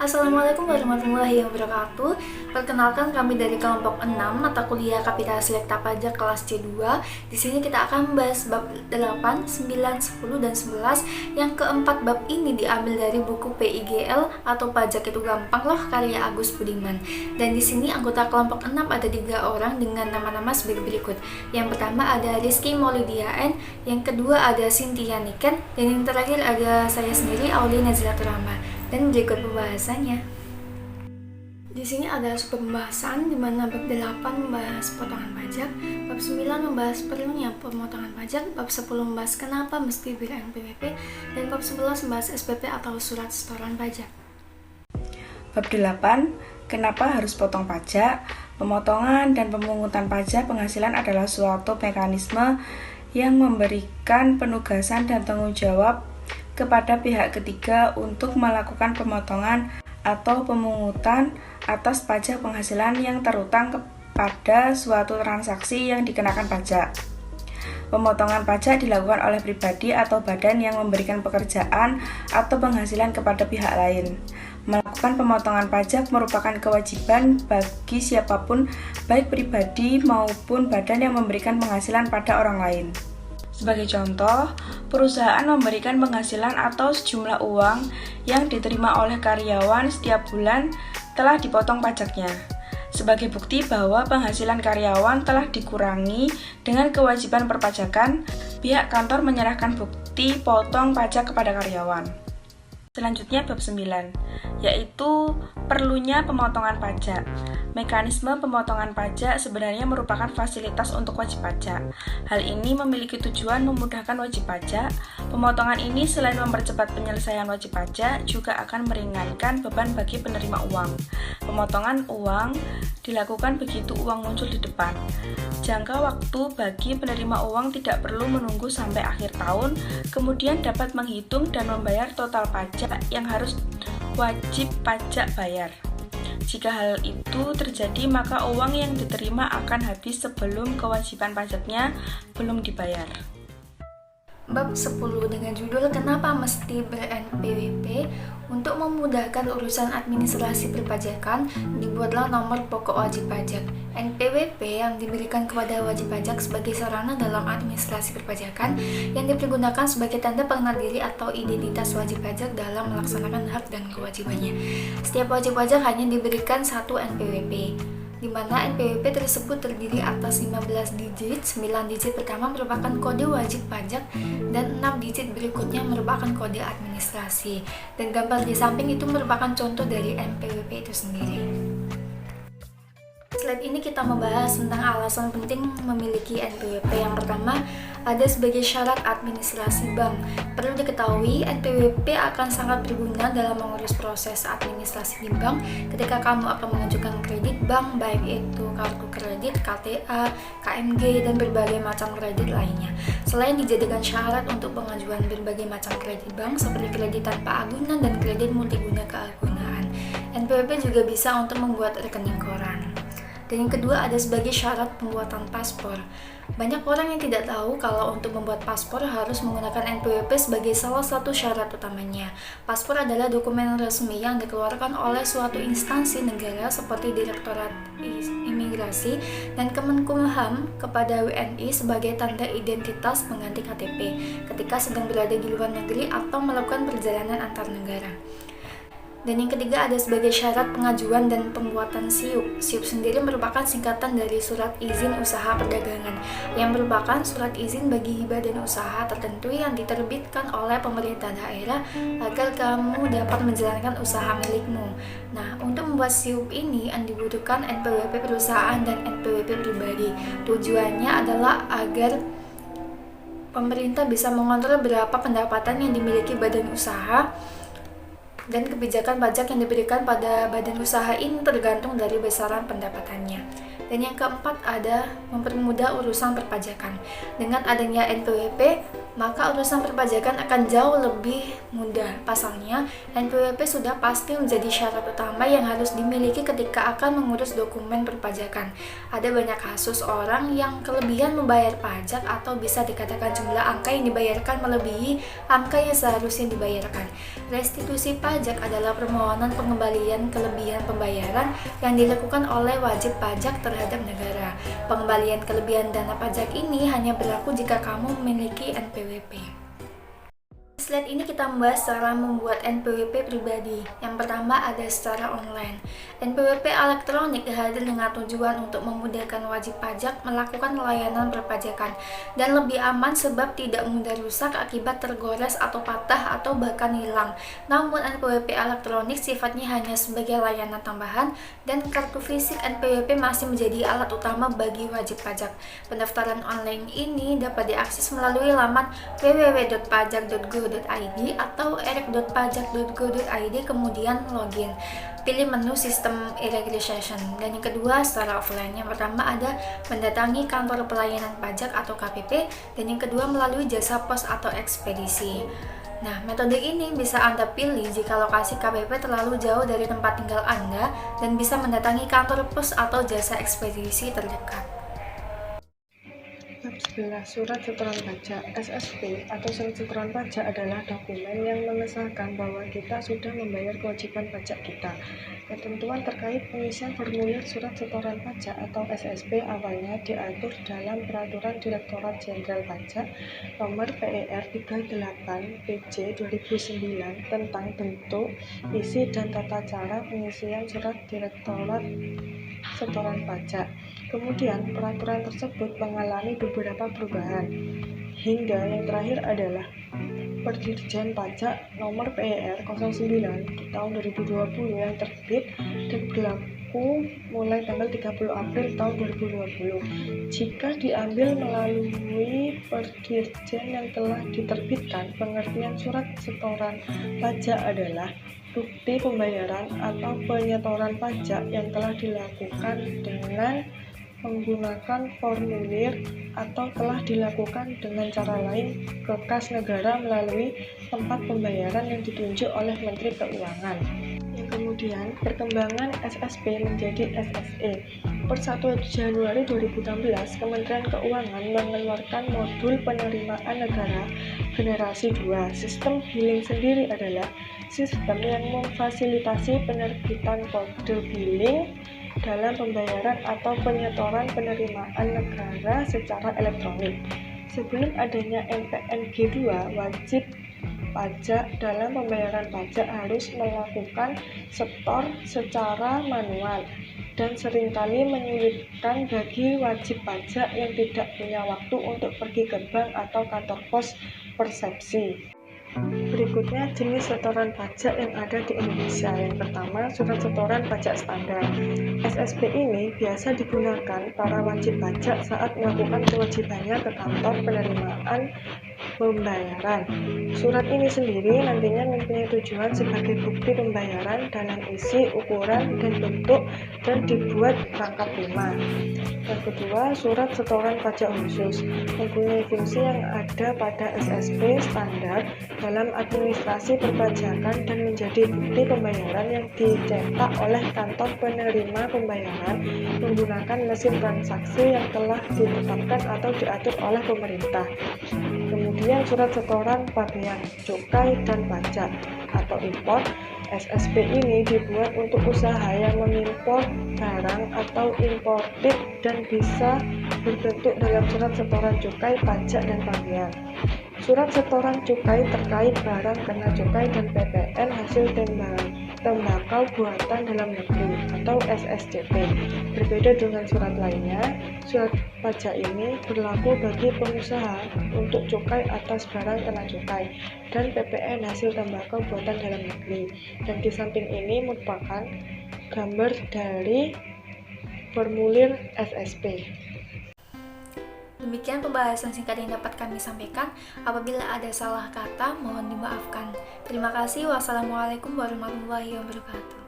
Assalamualaikum warahmatullahi wabarakatuh. Perkenalkan, kami dari kelompok 6 mata kuliah Kapital Selekta Pajak kelas C2. Di sini kita akan membahas bab 8, 9, 10 dan 11. Yang keempat bab ini diambil dari buku PIGL atau Pajak Itu Gampang Loh karya Agus Budiman. Dan di sini anggota kelompok 6 ada 3 orang dengan nama-nama sebagai berikut. Yang pertama ada Rizky Maulidia N, yang kedua ada Cynthia Niken, dan yang terakhir ada saya sendiri Auli Nazilatur Rahma. Dan berikut pembahasannya. Di sini ada sub pembahasan di mana bab 8 membahas potongan pajak, bab 9 membahas perlunya pemotongan pajak, bab 10 membahas kenapa mesti ber-NPWP, dan bab 11 membahas SPP atau surat setoran pajak. Bab 8, kenapa harus potong pajak? Pemotongan dan pemungutan pajak penghasilan adalah suatu mekanisme yang memberikan penugasan dan tanggung jawab kepada pihak ketiga untuk melakukan pemotongan atau pemungutan atas pajak penghasilan yang terutang kepada suatu transaksi yang dikenakan pajak. Pemotongan pajak dilakukan oleh pribadi atau badan yang memberikan pekerjaan atau penghasilan kepada pihak lain. Melakukan pemotongan pajak merupakan kewajiban bagi siapapun, baik pribadi maupun badan yang memberikan penghasilan pada orang lain. Sebagai contoh, perusahaan memberikan penghasilan atau sejumlah uang yang diterima oleh karyawan setiap bulan telah dipotong pajaknya. Sebagai bukti bahwa penghasilan karyawan telah dikurangi dengan kewajiban perpajakan, pihak kantor menyerahkan bukti potong pajak kepada karyawan. Selanjutnya bab 9, yaitu perlunya pemotongan pajak. Mekanisme pemotongan pajak sebenarnya merupakan fasilitas untuk wajib pajak. Hal ini memiliki tujuan memudahkan wajib pajak. Pemotongan ini selain mempercepat penyelesaian wajib pajak, juga akan meringankan beban bagi penerima uang. Pemotongan uang dilakukan begitu uang muncul di depan. Jangka waktu bagi penerima uang tidak perlu menunggu sampai akhir tahun, kemudian dapat menghitung dan membayar total pajak yang harus wajib pajak bayar. Jika hal itu terjadi, maka uang yang diterima akan habis sebelum kewajiban pajaknya belum dibayar. Bab 10 dengan judul Kenapa Mesti Ber-NPWP. Untuk memudahkan urusan administrasi perpajakan, dibuatlah nomor pokok wajib pajak. NPWP yang diberikan kepada wajib pajak sebagai sarana dalam administrasi perpajakan yang dipergunakan sebagai tanda pengenal diri atau identitas wajib pajak dalam melaksanakan hak dan kewajibannya. Setiap wajib pajak hanya diberikan satu NPWP, di mana NPWP tersebut terdiri atas 15 digit. 9 digit pertama merupakan kode wajib pajak dan 6 digit berikutnya merupakan kode administrasi. Dan gambar di samping itu merupakan contoh dari NPWP itu sendiri. Slide ini kita membahas tentang alasan penting memiliki NPWP. Yang pertama, ada sebagai syarat administrasi bank. Perlu diketahui, NPWP akan sangat berguna dalam mengurus proses administrasi di bank ketika kamu akan mengajukan kredit bank, baik itu kartu kredit, KTA, KMG, dan berbagai macam kredit lainnya. Selain dijadikan syarat untuk pengajuan berbagai macam kredit bank seperti kredit tanpa agunan dan kredit multiguna keagunaan, NPWP juga bisa untuk membuat rekening koran. Dan yang kedua ada sebagai syarat pembuatan paspor. Banyak orang yang tidak tahu kalau untuk membuat paspor harus menggunakan NPWP sebagai salah satu syarat utamanya. Paspor adalah dokumen resmi yang dikeluarkan oleh suatu instansi negara seperti Direktorat Imigrasi dan Kemenkumham kepada WNI sebagai tanda identitas pengganti KTP ketika sedang berada di luar negeri atau melakukan perjalanan antar negara. Dan yang ketiga ada sebagai syarat pengajuan dan pembuatan SIUP. SIUP sendiri merupakan singkatan dari Surat Izin Usaha Perdagangan, yang merupakan surat izin bagi hibah dan usaha tertentu yang diterbitkan oleh pemerintah daerah agar kamu dapat menjalankan usaha milikmu. Nah, untuk membuat SIUP ini dibutuhkan NPWP perusahaan dan NPWP pribadi. Tujuannya adalah agar pemerintah bisa mengontrol berapa pendapatan yang dimiliki badan usaha, dan kebijakan pajak yang diberikan pada badan usaha ini tergantung dari besaran pendapatannya. Dan yang keempat ada mempermudah urusan perpajakan. Dengan adanya NPWP, maka urusan perpajakan akan jauh lebih mudah. Pasalnya, NPWP sudah pasti menjadi syarat utama yang harus dimiliki ketika akan mengurus dokumen perpajakan. Ada banyak kasus orang yang kelebihan membayar pajak atau bisa dikatakan jumlah angka yang dibayarkan melebihi angka yang seharusnya dibayarkan. Restitusi pajak adalah permohonan pengembalian kelebihan pembayaran yang dilakukan oleh wajib pajak terhadap negara. Pengembalian kelebihan dana pajak ini hanya berlaku jika kamu memiliki NPWP. Slide ini kita membahas cara membuat NPWP pribadi. Yang pertama ada secara online. NPWP elektronik hadir dengan tujuan untuk memudahkan wajib pajak melakukan layanan perpajakan dan lebih aman sebab tidak mudah rusak akibat tergores atau patah atau bahkan hilang. Namun NPWP elektronik sifatnya hanya sebagai layanan tambahan dan kartu fisik NPWP masih menjadi alat utama bagi wajib pajak. Pendaftaran online ini dapat diakses melalui laman www.pajak.go.id atau erek.pajak.go.id kemudian login. Pilih menu sistem e-registration. Dan yang kedua secara offline. Yang pertama ada mendatangi kantor pelayanan pajak atau KPP dan yang kedua melalui jasa pos atau ekspedisi. Nah, metode ini bisa Anda pilih jika lokasi KPP terlalu jauh dari tempat tinggal Anda dan bisa mendatangi kantor pos atau jasa ekspedisi terdekat. Bab 11 Surat Setoran Pajak SSP atau Surat Setoran Pajak adalah dokumen yang mengesahkan bahwa kita sudah membayar kewajiban pajak kita. Ketentuan terkait pengisian formulir Surat Setoran Pajak atau SSP awalnya diatur dalam Peraturan Direktorat Jenderal Pajak Nomor PER 38 PJ 2009 tentang bentuk, isi, dan tata cara pengisian Surat Direktorat Setoran Pajak. Kemudian, peraturan tersebut mengalami beberapa perubahan, hingga yang terakhir adalah Perdirjen Pajak Nomor PER 09 tahun 2020 yang terbit dan berlaku mulai tanggal 30 April tahun 2020. Jika diambil melalui Perdirjen yang telah diterbitkan, pengertian surat setoran pajak adalah bukti pembayaran atau penyetoran pajak yang telah dilakukan dengan menggunakan formulir atau telah dilakukan dengan cara lain ke kas negara melalui tempat pembayaran yang ditunjuk oleh Menteri Keuangan. Yang kemudian, perkembangan SSP menjadi SSE. Per 1 Januari 2016, Kementerian Keuangan mengeluarkan modul penerimaan negara generasi 2. Sistem billing sendiri adalah sistem yang memfasilitasi penerbitan kode billing dalam pembayaran atau penyetoran penerimaan negara secara elektronik. Sebelum adanya MPNG 2, wajib pajak dalam pembayaran pajak harus melakukan setor secara manual dan seringkali menyulitkan bagi wajib pajak yang tidak punya waktu untuk pergi ke bank atau kantor pos persepsi. Berikutnya jenis setoran pajak yang ada di Indonesia. Yang pertama, surat setoran pajak standar. SSP ini biasa digunakan para wajib pajak saat melakukan kewajibannya ke kantor penerimaan pembayaran. Surat ini sendiri nantinya mempunyai tujuan sebagai bukti pembayaran dalam isi, ukuran, dan bentuk dan dibuat rangkap lunak. Yang kedua, surat setoran pajak khusus mempunyai fungsi yang ada pada SSP standar dalam administrasi perpajakan dan menjadi bukti pembayaran yang dicetak oleh kantor penerima pembayaran menggunakan mesin transaksi yang telah ditetapkan atau diatur oleh pemerintah. Kemudian surat setoran pakaian, cukai, dan pajak atau impor. SSP ini dibuat untuk usaha yang mengimpor barang atau imported dan bisa berbentuk dalam surat setoran cukai, pajak, dan pakaian. Surat setoran cukai terkait barang kena cukai dan PPN hasil tembakau buatan dalam negeri atau SSCP. Berbeda dengan surat lainnya, surat pajak ini berlaku bagi pengusaha untuk cukai atas barang kena cukai dan PPN hasil tembakau buatan dalam negeri. Dan di samping ini merupakan gambar dari formulir SSP. Demikian pembahasan singkat yang dapat kami sampaikan. Apabila ada salah kata, mohon dimaafkan. Terima kasih. Wassalamualaikum warahmatullahi wabarakatuh.